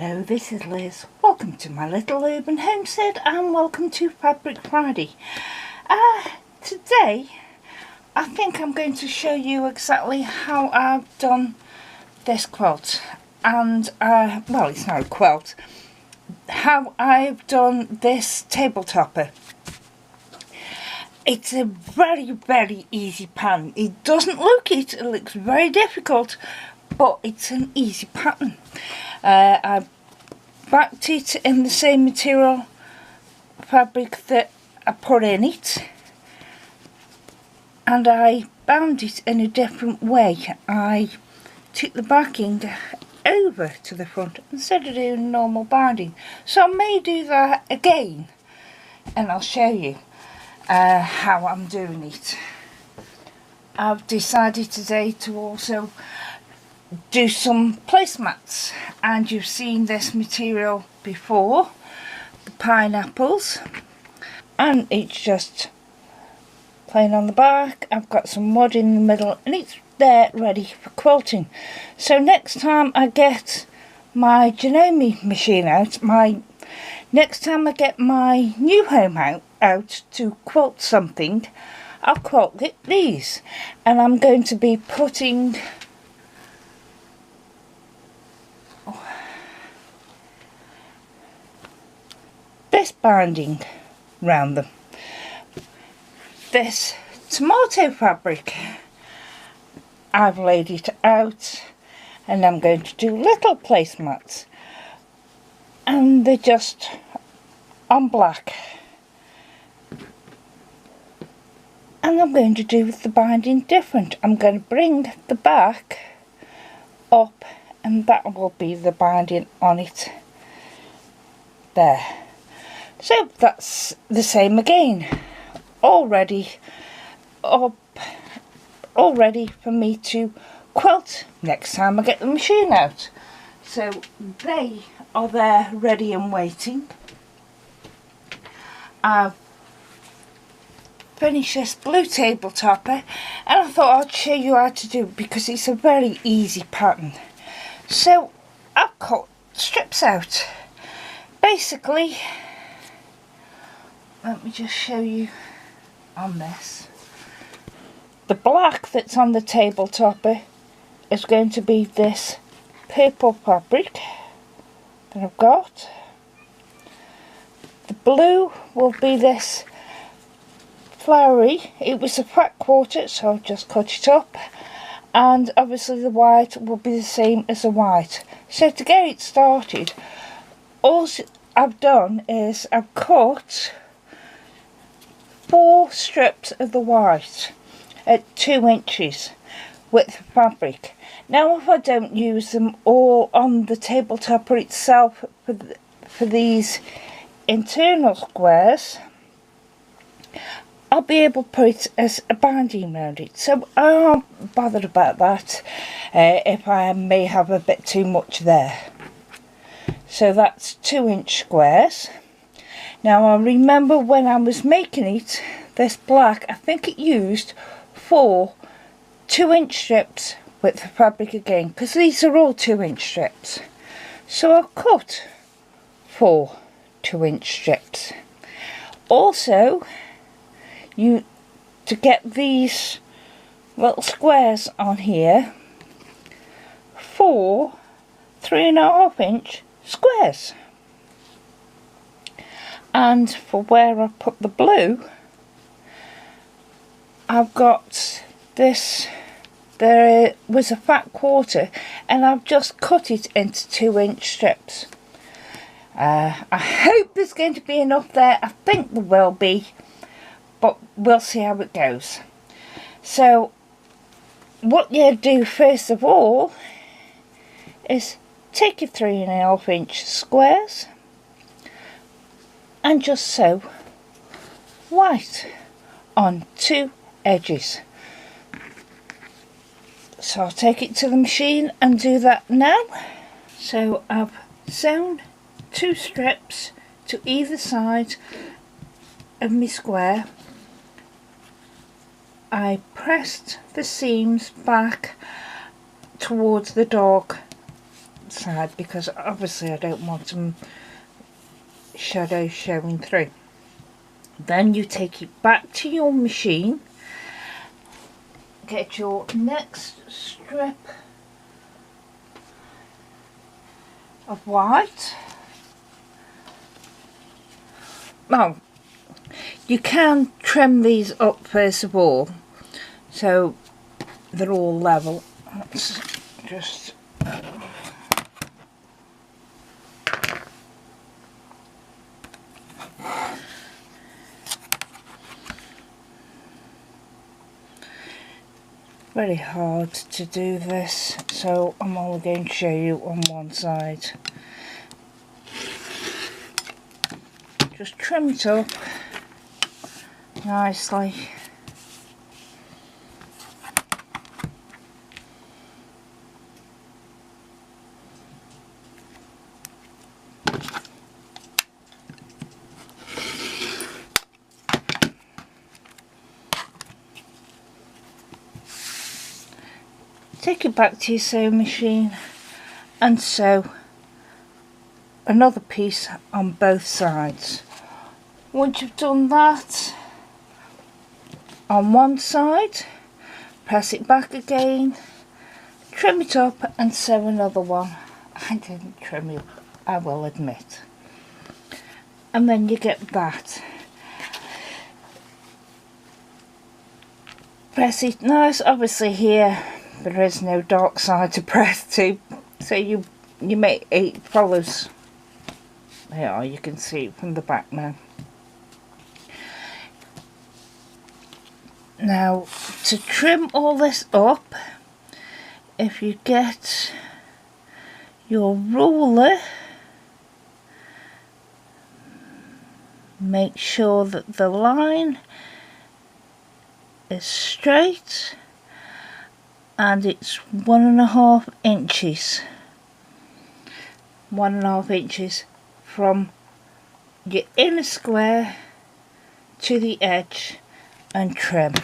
Hello, this is Liz. Welcome to my little urban homestead and welcome to Fabric Friday. Today I think I'm going to show you exactly how I've done this quilt and well, it's not a quilt, how I've done this table topper. It's a very easy pattern. It doesn't look it, it looks very difficult, but it's an easy pattern. I backed it in the same material fabric that I put in it, and I bound it in a different way. I took the backing over to the front instead of doing normal binding, so I may do that again and I'll show you how I'm doing it. I've decided today to also do some placemats, and you've seen this material before, the pineapples, and it's just plain on the back. I've got some mud in the middle and it's there ready for quilting. So next time I get my Janome machine out, next time I get my new home out to quilt something, I'll quilt these, and I'm going to be putting this binding round them. This tomato fabric, I've laid it out and I'm going to do little placemats, and they're just on black, and I'm going to do the binding different. I'm going to bring the back up and that will be the binding on it there. So that's the same again, all ready for me to quilt next time I get the machine out. So they are there ready and waiting. I've finished this blue table topper and I thought I'd show you how to do it because it's a very easy pattern. So I've cut strips out. Basically, let me just show you on this. The black that's on the table topper is going to be this purple fabric that I've got. The blue will be this flowery. It was a fat quarter, so I'll just cut it up. And obviously the white will be the same as the white. So to get it started, all I've done is I've cut 4 strips of the white at 2 inches width of fabric. Now if I don't use them all on the table topper itself for these internal squares, I'll be able to put it as a binding around it. So I'm not bothered about that if I may have a bit too much there. So that's 2-inch squares. Now I remember when I was making it, this black, I think it used 4 2-inch strips with the fabric again, because these are all 2-inch strips. So I'll cut 4 2-inch strips. Also, to get these little squares on here, 4 3.5-inch squares. And for where I put the blue, I've got this, there was a fat quarter and I've just cut it into 2-inch strips. I hope there's going to be enough there. I think there will be, but we'll see how it goes. So what you do first of all is take your 3.5-inch squares and just sew white on 2 edges. So I'll take it to the machine and do that now. So I've sewn 2 strips to either side of my square. I pressed the seams back towards the dark side because obviously I don't want some shadows showing through. Then you take it back to your machine, get your next strip of white. Well, you can trim these up first of all so they're all level. Let's just very hard to do this, so I'm only going to show you on one side. Just trim it up nicely. Take it back to your sewing machine and sew another piece on both sides. Once you've done that on one side, press it back again, trim it up and sew another one. I didn't trim it up, I will admit. And then you get that. Press it nice. Obviously here there is no dark side to press to, so you make it follows. There you can see it from the back now. Now to trim all this up, if you get your ruler, make sure that the line is straight and it's 1.5 inches. 1.5 inches from your inner square to the edge and trim.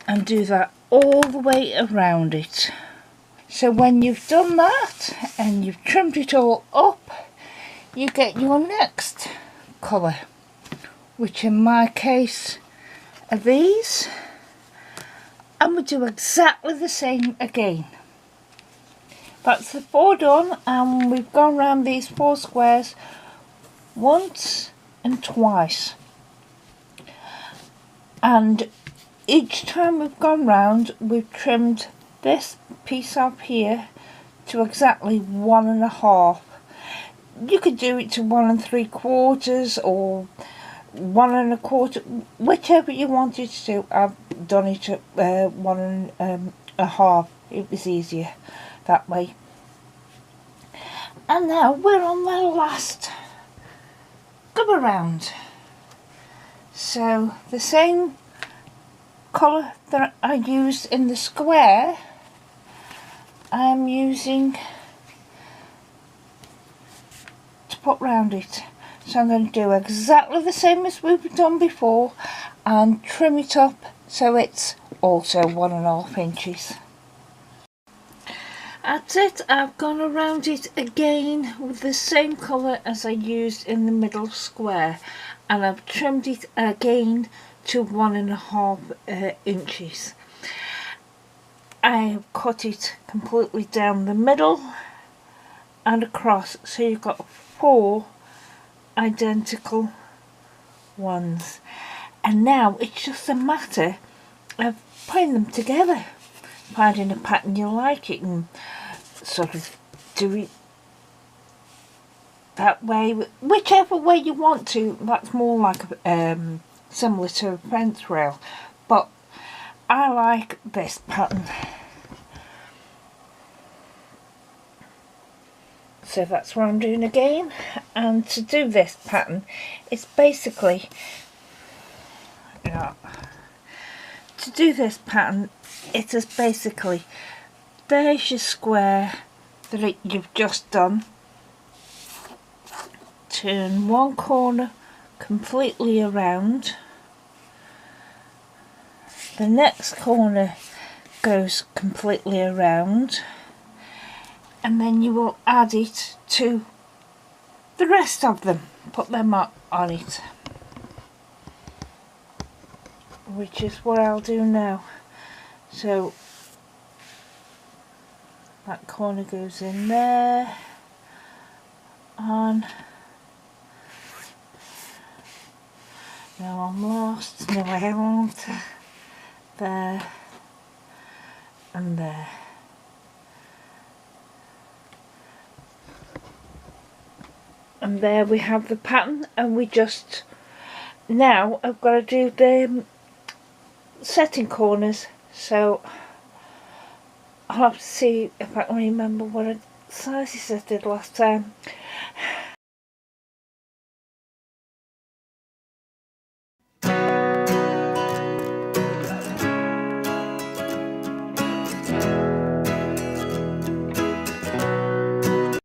And do that all the way around it. So when you've done that and you've trimmed it all up, you get your next colour, which in my case are these, and we do exactly the same again. That's the 4 done, and we've gone round these 4 squares once and twice, and each time we've gone round we've trimmed this piece up here to exactly 1.5. You could do it to 1 3/4 or 1 1/4, whichever you wanted to do. I've done it at 1.5. It was easier that way. And now we're on the last go around. So the same colour that I used in the square, I'm using to put round it. So I'm going to do exactly the same as we've done before and trim it up so it's also 1.5 inches. That's it. I've gone around it again with the same colour as I used in the middle square, and I've trimmed it again to 1.5 inches. I have cut it completely down the middle and across, so you've got 4 identical ones, and now it's just a matter of putting them together, finding a pattern you like it and sort of do it that way, whichever way you want to. That's more like similar to a fence rail, but I like this pattern. So that's what I'm doing again, and to do this pattern it's basically to do this pattern it is basically, there's your square that you've just done, turn one corner completely around. The next corner goes completely around, and then you will add it to the rest of them. Put them on it, which is what I'll do now. So that corner goes in there, on. No, I'm lost. No, I won't. There and there. And there we have the pattern, and we just, now I've got to do the setting corners, so I'll have to see if I can remember what sizes I did last time.